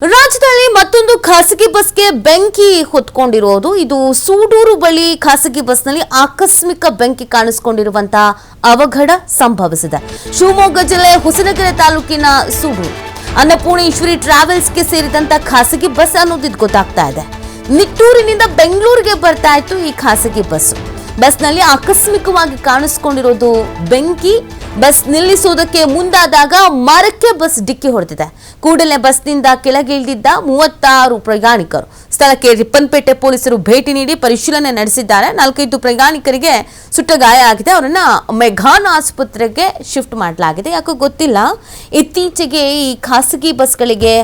ರಾಜ್ಯದಲ್ಲಿ ಮತ್ತೊಂದು ಖಾಸಗಿ ಬಸ್ಗೆ ಬೆಂಕಿ ಹೊತ್ಕೊಂಡಿರೋದು. ಇದು ಸೂಡೂರು ಬಳಿ ಖಾಸಗಿ ಬಸ್ನಲ್ಲಿ ಆಕಸ್ಮಿಕ ಬೆಂಕಿ ಕಾಣಿಸಿಕೊಂಡಿರುವಂತಹ ಅವಘಡ ಸಂಭವಿಸಿದೆ. ಶಿವಮೊಗ್ಗ ಜಿಲ್ಲೆ ಹೊಸನಗರ ತಾಲೂಕಿನ ಸೂಡೂರು ಅನ್ನಪೂರ್ಣೇಶ್ವರಿ ಟ್ರಾವೆಲ್ಸ್ಗೆ ಸೇರಿದಂತ ಖಾಸಗಿ ಬಸ್ ಅನ್ನೋದು ಗೊತ್ತಾಗ್ತಾ ಇದೆ. ನಿಟ್ಟೂರಿನಿಂದ ಬೆಂಗಳೂರಿಗೆ ಬರ್ತಾ ಇತ್ತು ಈ ಖಾಸಗಿ ಬಸ್ನಲ್ಲಿ ಆಕಸ್ಮಿಕವಾಗಿ ಕಾಣಿಸಿಕೊಂಡಿರೋದು ಬೆಂಕಿ. ಬಸ್ ನಿಲ್ಲಿಸುವುದಕ್ಕೆ ಮುಂದಾದಾಗ ಮರಕ್ಕೆ ಬಸ್ ಡಿಕ್ಕಿ ಹೊಡೆದಿದೆ. ಕೂಡಲೇ ಬಸ್ನಿಂದ ಕೆಳಗಿಳಿದಿದ್ದ 36 ಪ್ರಯಾಣಿಕರು ಸ್ಥಳಕ್ಕೆ ರಿಪ್ಪನ್ಪೇಟೆ ಪೊಲೀಸರು ಭೇಟಿ ನೀಡಿ ಪರಿಶೀಲನೆ ನಡೆಸಿದ್ದಾರೆ. 4-5 ಪ್ರಯಾಣಿಕರಿಗೆ ಸುಟ್ಟ ಗಾಯ ಆಗಿದೆ. ಅವರನ್ನ ಮೆಘಾನ್ ಆಸ್ಪತ್ರೆಗೆ ಶಿಫ್ಟ್ ಮಾಡಲಾಗಿದೆ. ಯಾಕೋ ಗೊತ್ತಿಲ್ಲ, ಇತ್ತೀಚೆಗೆ ಈ ಖಾಸಗಿ ಬಸ್ಗಳಿಗೆ,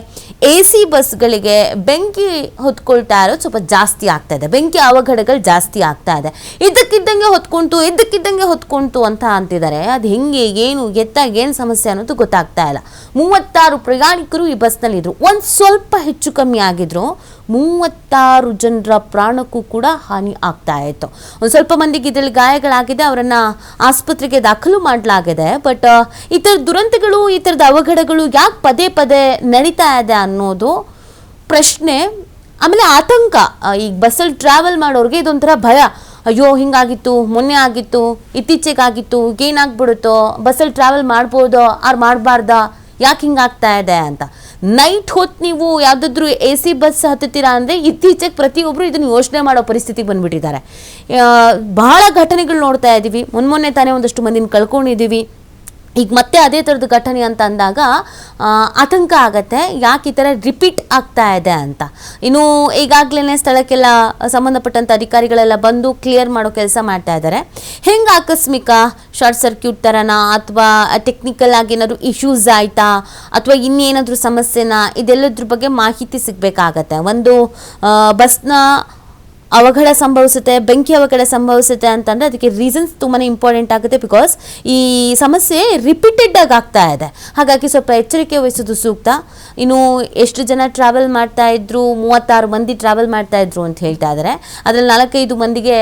AC ಬಸ್ಗಳಿಗೆ ಬೆಂಕಿ ಹೊತ್ಕೊಳ್ತಾ ಇರೋದು ಸ್ವಲ್ಪ ಜಾಸ್ತಿ ಆಗ್ತಾ ಇದೆ. ಬೆಂಕಿ ಅವಘಡಗಳು ಜಾಸ್ತಿ ಆಗ್ತಾ ಇದೆ. ಇದ್ದಕ್ಕಿದ್ದಂಗೆ ಹೊತ್ಕೊಂತು ಅಂತ ಅಂತಿದ್ದಾರೆ. ಅದು ಹೆಂಗೆ, ಏನು, ಏನು ಸಮಸ್ಯೆ ಅನ್ನೋದು ಗೊತ್ತಾಗ್ತಾ ಇಲ್ಲ. 36 ಪ್ರಯಾಣಿಕರು ಈ ಬಸ್ನಲ್ಲಿ ಇದ್ರು. ಒಂದು ಸ್ವಲ್ಪ ಹೆಚ್ಚು ಕಮ್ಮಿ ಆಗಿದ್ರು 36 ಜನರ ಪ್ರಾಣಕ್ಕೂ ಕೂಡ ಹಾನಿ ಆಗ್ತಾ ಇತ್ತು. ಒಂದು ಸ್ವಲ್ಪ ಮಂದಿಗೆ ಇದರಲ್ಲಿ ಗಾಯಗಳಾಗಿದೆ. ಅವರನ್ನ ಆಸ್ಪತ್ರೆಗೆ ದಾಖಲು ಮಾಡಲಾಗಿದೆ. ಬಟ್ ಈ ಥರದ ದುರಂತಗಳು, ಈ ಥರದ ಅವಘಡಗಳು ಯಾಕೆ ಪದೇ ಪದೇ ನಡೀತಾ ಇದೆ ಅನ್ನೋದು ಪ್ರಶ್ನೆ. ಆಮೇಲೆ ಆತಂಕ. ಈ ಬಸ್ಸಲ್ಲಿ ಟ್ರಾವೆಲ್ ಮಾಡೋರಿಗೆ ಇದೊಂಥರ ಭಯ. ಅಯ್ಯೋ, ಹಿಂಗಾಗಿತ್ತು, ಮೊನ್ನೆ ಆಗಿತ್ತು, ಇತ್ತೀಚೆಗಾಗಿತ್ತು, ಏನಾಗ್ಬಿಡುತ್ತೋ, ಬಸ್ಸಲ್ಲಿ ಟ್ರಾವೆಲ್ ಮಾಡ್ಬೋದೋ ಆರ್ ಮಾಡಬಾರ್ದಾ, ಯಾಕೆ ಹಿಂಗಾಗ್ತಾ ಇದೆ ಅಂತ. ನೈಟ್ ಹೊತ್ತು ನೀವು ಯಾವುದಾದ್ರೂ AC ಬಸ್ ಹತ್ತುತ್ತೀರಾ ಅಂದರೆ ಇತ್ತೀಚೆಗೆ ಪ್ರತಿಯೊಬ್ಬರು ಇದನ್ನು ಯೋಚನೆ ಮಾಡೋ ಪರಿಸ್ಥಿತಿ ಬಂದ್ಬಿಟ್ಟಿದ್ದಾರೆ. ಬಹಳ ಘಟನೆಗಳು ನೋಡ್ತಾ ಇದ್ದೀವಿ. ಮೊನ್ನೆ ತಾನೇ ಒಂದಷ್ಟು ಮಂದಿನ ಕಳ್ಕೊಂಡಿದ್ದೀವಿ. ಈಗ ಮತ್ತೆ ಅದೇ ಥರದ ಘಟನೆ ಅಂತ ಅಂದಾಗ ಆತಂಕ ಆಗತ್ತೆ, ಯಾಕೆ ಈ ಥರ ರಿಪೀಟ್ ಆಗ್ತಾ ಇದೆ ಅಂತ. ಇನ್ನು ಈಗಾಗಲೇ ಸ್ಥಳಕ್ಕೆಲ್ಲ ಸಂಬಂಧಪಟ್ಟಂಥ ಅಧಿಕಾರಿಗಳೆಲ್ಲ ಬಂದು ಕ್ಲಿಯರ್ ಮಾಡೋ ಕೆಲಸ ಮಾಡ್ತಾ ಇದ್ದಾರೆ. ಹೆಂಗೆ ಆಕಸ್ಮಿಕ ಶಾರ್ಟ್ ಸರ್ಕ್ಯೂಟ್ ಥರನಾ, ಅಥವಾ ಟೆಕ್ನಿಕಲ್ ಆಗಿ ಏನಾದರೂ ಇಶ್ಯೂಸ್ ಆಯಿತಾ, ಅಥವಾ ಇನ್ನೇನಾದರೂ ಸಮಸ್ಯೆನಾ, ಇದೆಲ್ಲದ್ರ ಬಗ್ಗೆ ಮಾಹಿತಿ ಸಿಗಬೇಕಾಗತ್ತೆ. ಒಂದು ಬಸ್ನ ಅವಘಡ ಸಂಭವಿಸುತ್ತೆ, ಬೆಂಕಿ ಅವಘಡ ಸಂಭವಿಸುತ್ತೆ ಅಂತಂದರೆ ಅದಕ್ಕೆ ರೀಸನ್ಸ್ ತುಂಬಾ ಇಂಪಾರ್ಟೆಂಟ್ ಆಗುತ್ತೆ. ಬಿಕಾಸ್ ಈ ಸಮಸ್ಯೆ ರಿಪೀಟೆಡ್ ಆಗಿ ಆಗ್ತಾ ಇದೆ. ಹಾಗಾಗಿ ಸ್ವಲ್ಪ ಎಚ್ಚರಿಕೆ ವಹಿಸೋದು ಸೂಕ್ತ. ಇನ್ನು ಎಷ್ಟು ಜನ ಟ್ರಾವೆಲ್ ಮಾಡ್ತಾ ಇದ್ರು, 36 ಮಂದಿ ಟ್ರಾವೆಲ್ ಮಾಡ್ತಾ ಇದ್ರು ಅಂತ ಹೇಳ್ತಾ ಇದ್ದಾರೆ. ಅದರಲ್ಲಿ 4-5 ಮಂದಿಗೆ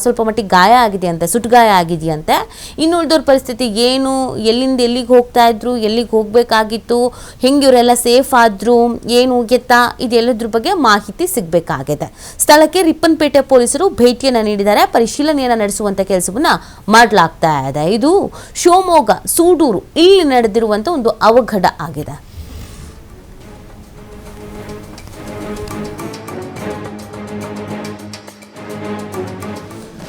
ಸ್ವಲ್ಪ ಮಟ್ಟಿಗೆ ಗಾಯ ಆಗಿದೆಯಂತೆ, ಸುಟ್ಗಾಯ ಆಗಿದೆಯಂತೆ. ಇನ್ನು ಉಳಿದವ್ರ ಪರಿಸ್ಥಿತಿ ಏನು, ಎಲ್ಲಿಂದ ಎಲ್ಲಿಗೆ ಹೋಗ್ತಾ ಇದ್ರು, ಎಲ್ಲಿಗೆ ಹೋಗಬೇಕಾಗಿತ್ತು, ಹೆಂಗೆ ಇವರೆಲ್ಲ ಸೇಫ್ ಆದ್ರು, ಏನು ಎತ್ತಾ, ಇದೆಲ್ಲದ್ರ ಬಗ್ಗೆ ಮಾಹಿತಿ ಸಿಗಬೇಕಾಗಿದೆ. ಸ್ಥಳಕ್ಕೆ ರಿಪ್ಪನ್ಪೇಟೆ ಪೊಲೀಸರು ಭೇಟಿಯನ್ನು ನೀಡಿದ್ದಾರೆ. ಪರಿಶೀಲನೆಯನ್ನು ನಡೆಸುವಂತ ಕೆಲಸವನ್ನ ಮಾಡಲಾಗ್ತಾ ಇದೆ. ಇದು ಶಿವಮೊಗ್ಗ ಸೂಡೂರು ಇಲ್ಲಿ ನಡೆದಿರುವಂತ ಒಂದು ಅವಘಡ ಆಗಿದೆ.